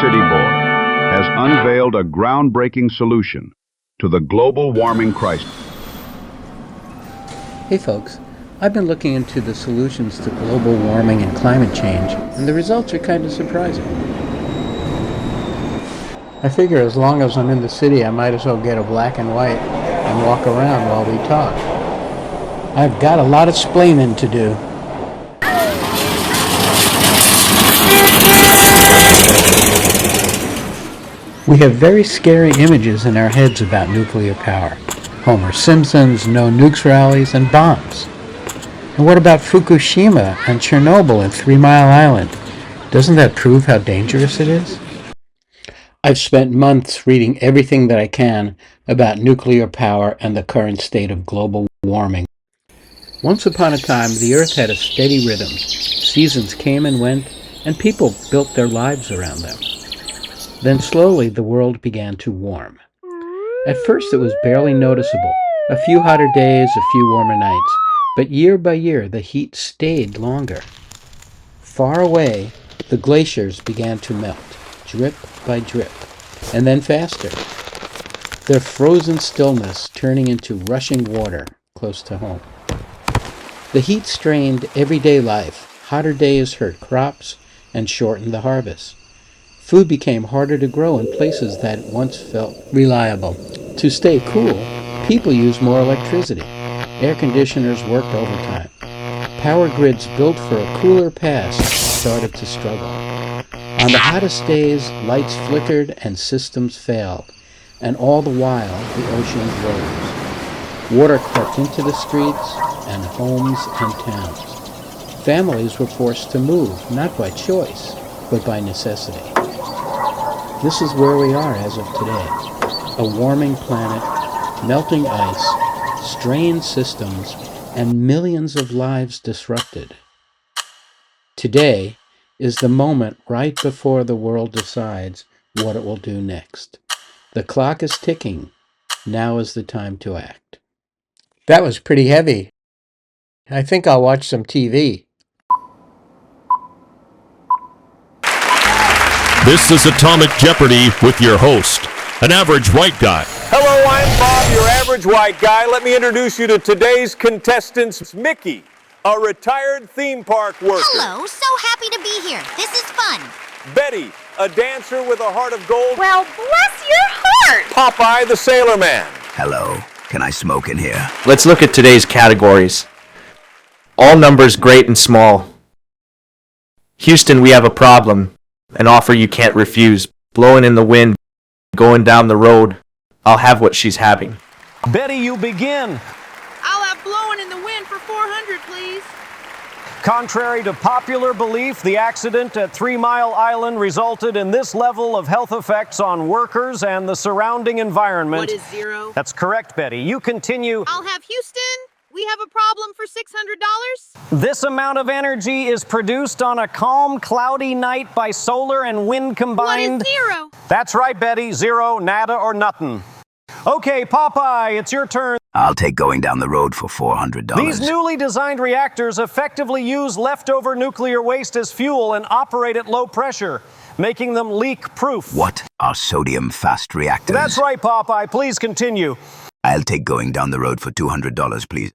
City Boy has unveiled a groundbreaking solution to the global warming crisis. Hey folks, I've been looking into the solutions to global warming and climate change, and the results are kind of surprising. I figure as long as I'm in the city, I might as well get a black and white and walk around while we talk. I've got a lot of splaining to do. We have very scary images in our heads about nuclear power. Homer Simpson's no nukes rallies and bombs. And what about Fukushima and Chernobyl and 3 Mile Island? Doesn't that prove how dangerous it is? I've spent months reading everything that I can about nuclear power and the current state of global warming. Once upon a time, the Earth had a steady rhythm. Seasons came and went, and people built their lives around them. Then slowly the world began to warm. At first it was barely noticeable. A few hotter days, a few warmer nights. But year by year the heat stayed longer. Far away, the glaciers began to melt, drip by drip, and then faster. Their frozen stillness turning into rushing water close to home. The heat strained everyday life. Hotter days hurt crops and shortened the harvest. Food became harder to grow in places that once felt reliable. To stay cool, people used more electricity. Air conditioners worked overtime. Power grids built for a cooler past started to struggle. On the hottest days, lights flickered and systems failed, and all the while the oceans rose. Water crept into the streets and homes and towns. Families were forced to move, not by choice, but by necessity. This is where we are as of today. A warming planet, melting ice, strained systems, and millions of lives disrupted. Today is the moment right before the world decides what it will do next. The clock is ticking. Now is the time to act. That was pretty heavy. I think I'll watch some TV. This is Atomic Jeopardy with your host, an average white guy. Hello, I'm Bob, your average white guy. Let me introduce you to today's contestants. Mickey, a retired theme park worker. Hello, so happy to be here. This is fun. Betty, a dancer with a heart of gold. Well, bless your heart! Popeye, the sailor man. Hello, can I smoke in here? Let's look at today's categories. All numbers great and small. Houston, we have a problem. An offer you can't refuse. Blowing in the wind, going down the road. I'll have what she's having. Betty, you begin. I'll have blowing in the wind for 400, please. Contrary to popular belief, the accident at 3 Mile Island resulted in this level of health effects on workers and the surrounding environment. What is 0? That's correct, Betty. You continue. I'll have Houston. We have a problem for $600. This amount of energy is produced on a calm, cloudy night by solar and wind combined. What is 0? That's right, Betty. 0, nada, or nothing. Okay, Popeye, it's your turn. I'll take going down the road for $400. These newly designed reactors effectively use leftover nuclear waste as fuel and operate at low pressure, making them leak-proof. What are sodium fast reactors? That's right, Popeye. Please continue. I'll take going down the road for $200, please.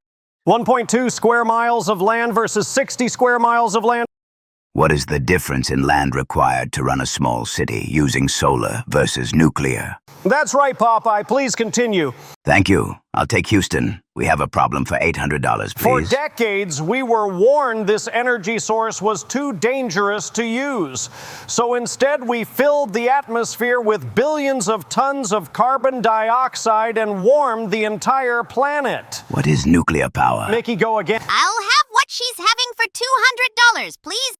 1.2 square miles of land versus 60 square miles of land. What is the difference in land required to run a small city using solar versus nuclear? That's right, Popeye. Please continue. Thank you. I'll take Houston. We have a problem for $800, please. For decades, we were warned this energy source was too dangerous to use. So instead, we filled the atmosphere with billions of tons of carbon dioxide and warmed the entire planet. What is nuclear power? Mickey, go again. I'll have what she's having for $200, please.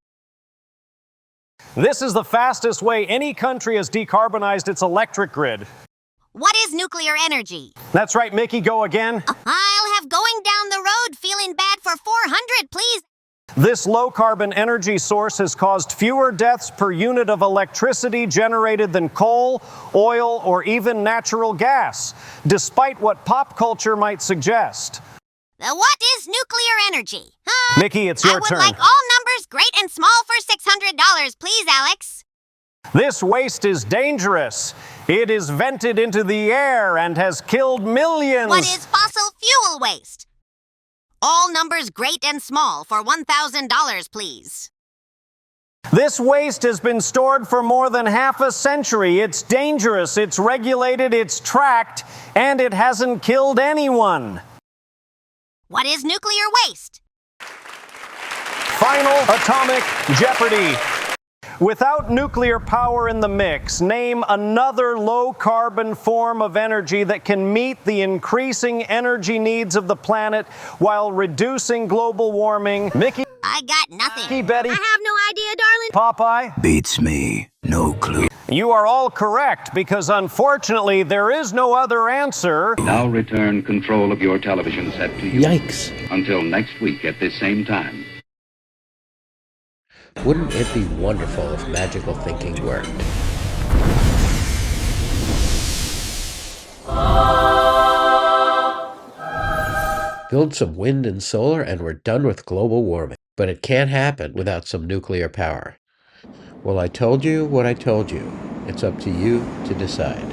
This is the fastest way any country has decarbonized its electric grid. What is nuclear energy? That's right, Mickey, go again. I'll have going down the road feeling bad for $400, please. This low-carbon energy source has caused fewer deaths per unit of electricity generated than coal, oil, or even natural gas, despite what pop culture might suggest. What is nuclear energy? Mickey, it's your turn. I would like all numbers great and small for $600, please, Alex. This waste is dangerous. It is vented into the air and has killed millions. What is fossil fuel waste? All numbers great and small for $1,000, please. This waste has been stored for more than half a century. It's dangerous, it's regulated, it's tracked, and it hasn't killed anyone. What is nuclear waste? Final Atomic Jeopardy! Without nuclear power in the mix, name another low-carbon form of energy that can meet the increasing energy needs of the planet while reducing global warming. Mickey, I got nothing. Betty, I have no idea, darling. Popeye, Beats me. No clue. you are all correct because unfortunately there is no other answer. Now return control of your television set to you. Yikes. Until next week at this same time. Wouldn't it be wonderful if magical thinking worked? Build some wind and solar and we're done with global warming. But it can't happen without some nuclear power. Well, I told you what I told you. It's up to you to decide.